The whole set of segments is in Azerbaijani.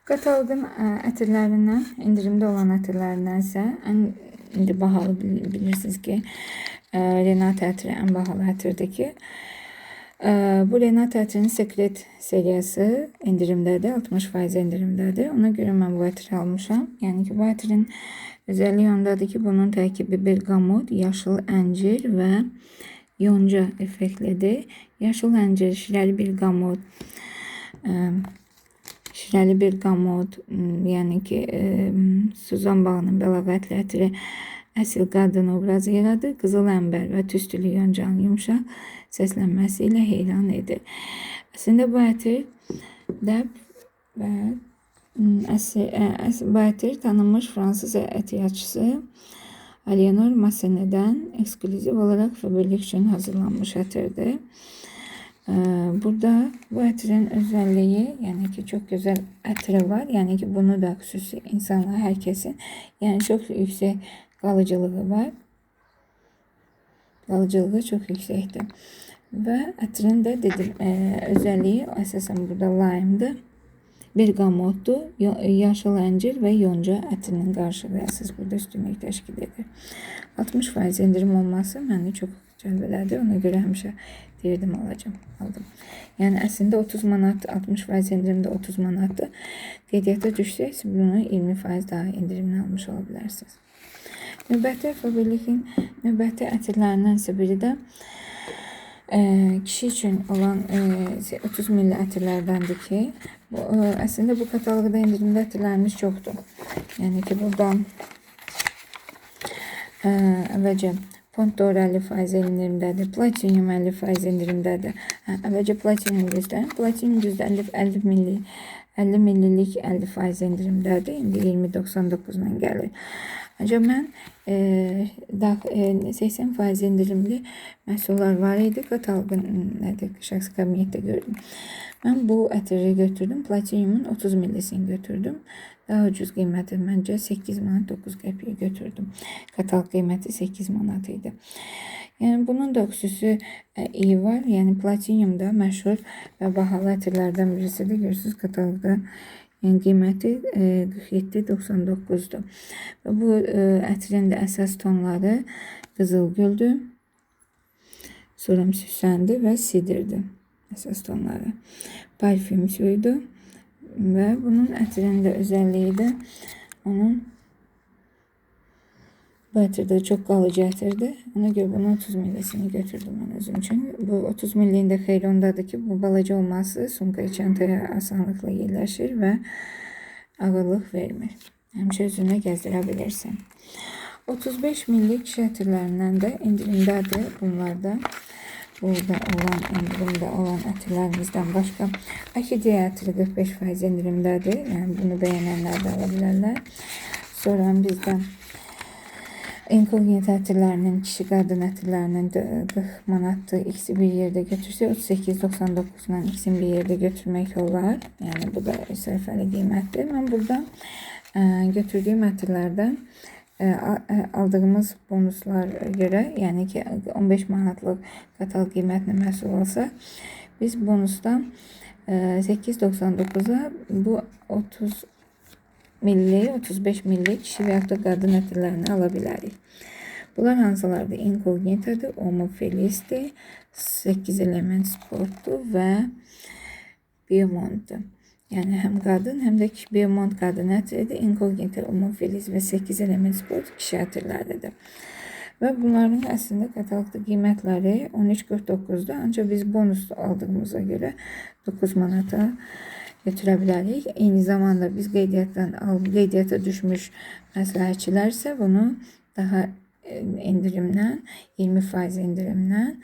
Kataloqun ətirlərindən, indirimdə olan ətirlərindən indi bahalı bilirsiniz ki, Renate ətri ən bahalı ətirdir ki, bu Renate ətrinin Secret seriyası indirimdədir, 60% indirimdədir. Ona görə mən bu ətri almışam. Yəni ki, bu ətrin özelliği ondadır ki, bunun tərkibi bergamot, yaşıl əncir və yonca effektlidir. Yaşıl əncir, şirəli bergamot, yəni ki, suzan bağının bəlağətli ətri əsil qadın obrazı yaradır. Qızıl əmbər və tüstülü yoncanın yumuşaq səslənməsi ilə heyran edir. Əslində bu ətir bu ətir tanınmış Fransız ətiyyatçısı Aliénor Massenet'den ekskluzif olarak fabrilik için hazırlanmış ətirdir. Burada bu ətirin özelliği, yani ki çok güzel ətiri var. Yani ki bunu da xüsusi insanlar, herkesin, yani çok yüksek kalıcılığı var. Kalıcılığı çok yüksektir. Ve ətrin de dedim özelliği əsasən burada lime'dır. Bergamotdu, yaşıl əncir və yonca ətinin qarşılayasınız. Burada üstünlük təşkil edir. 60% indirim olması məni çox cəlb elədi. Ona görə həmişə deyirdim aldım. Yəni əslində 30 manat, 60% indirimdə 30 manatdır. Qeydiyyata düşsək, bunu 20% daha indirimlə almış ola bilərsiniz. Növbəti fabrilikin növbəti ətirlərindən isə biri də kişi için olan 30 milli ətirlərdəndir ki, əslində bu kataloqda indirimli ətirlərimiz çoxdur. Yəni ki, buradan əvvəlcə Pont D'Or 50% indirimdədir, Platinum 50% indirimdədir. Əvvəlcə Platinum göstərim. Platinum düzdə 50 millilik 50% indirimdədir. İndi 20.99-dan gəlir. Ancaq mən 80% indirimli məhsullar var idi. Kataloqun şəxsi kabinetdə gördüm. Mən bu ətiri götürdüm. Platinumun 30 millisini götürdüm. Daha ucuz qiyməti məncə 8 manat 9 qəpiyə götürdüm. Kataloq qiyməti 8 manat idi. Yəni bunun da xüsusi iyi var. Yəni Platinum da məşhur və bahalı ətirlərdən birisidir. Görürsünüz kataloqda yəni qiyməti 47.99'dur. Və bu ətrin də əsas tonları qızılgüldür, soram süsəndi və sidirdir. Əsas tonları. Parfüm suyudur. Və bunun ətrinin də özelliği də onun bu ətir də çox qalıcı ətirdir. Ona görə bunun 30 millisini götürdüm mən özüm üçün. Bu 30 millinin də xeyri ondadır ki, bu balaca olması sumkaya, çantaya asanlıqla yerləşir və ağırlıq vermir. Həmişə özünə gəzdirə bilirsin. 35 millik kişi ətirlərindən də indirimdədir bunlarda. Burada olan indirimdə olan ətirlərimizdən başqa Orxideya ətiri 45% indirimdədir. Yəni bunu bəyənənlər də ala bilərlər. Sonra bizdən Incognito ətirlərinin, kişi qadın ətirlərinin 40 manatdır. İkisi bir yerdə götürsə 38.99-dan ikisini bir yerdə götürmək olar. Yəni bu da sərfəli qiymətdir. Mən burada götürdüyüm ətirlərdən aldığımız bonuslar göre, yani ki 15 manatlık kataloq qiymətinə məhsul olsa, biz bonusdan 8.99'a bu 30 milli, 35 milli kişi və yaxud da qadın ətirlərini ala bilərik. Bunlar hansılardır? Incognito'dur, Homo Felis'dir, 8 element sportdur və Biomont'dur. Yani hem kadın hem de Biomont kadın ətiridir. Incognito, Homo Felis ve 8 element sport kişi ətirləridir. Və bunların əslində kataloqda qiymətləri 13.49'da. Ancaq biz bonus aldığımıza görə 9 manata götürə bilərik. Eyni zamanda biz qeydiyyata düşmüş məsləhətçilərsə bunu daha indirimdən, 20% indirimdən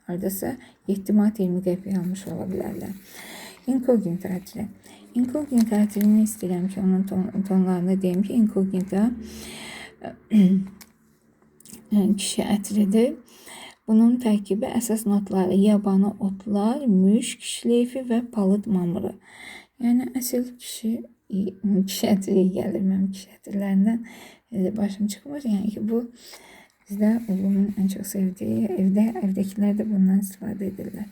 haradasa 7 manat 20 qəpiyə almış ola bilərlər. Incognito ətiri. Incognito ətirini istəyirəm ki, onun tonlarını deyim ki, Incognito kişi ətiridir. Bunun tərkibi əsas notları yabanı otlar, müşk şleifi və palıd mamırı. Yəni əsl kişi ətiri gəlir. Mənim kişi ətirlərindən başım çıxmır. Yəni ki, bu bizdə oğlumun ən çox sevdiyi, evdəkilər də bundan istifadə edirlər.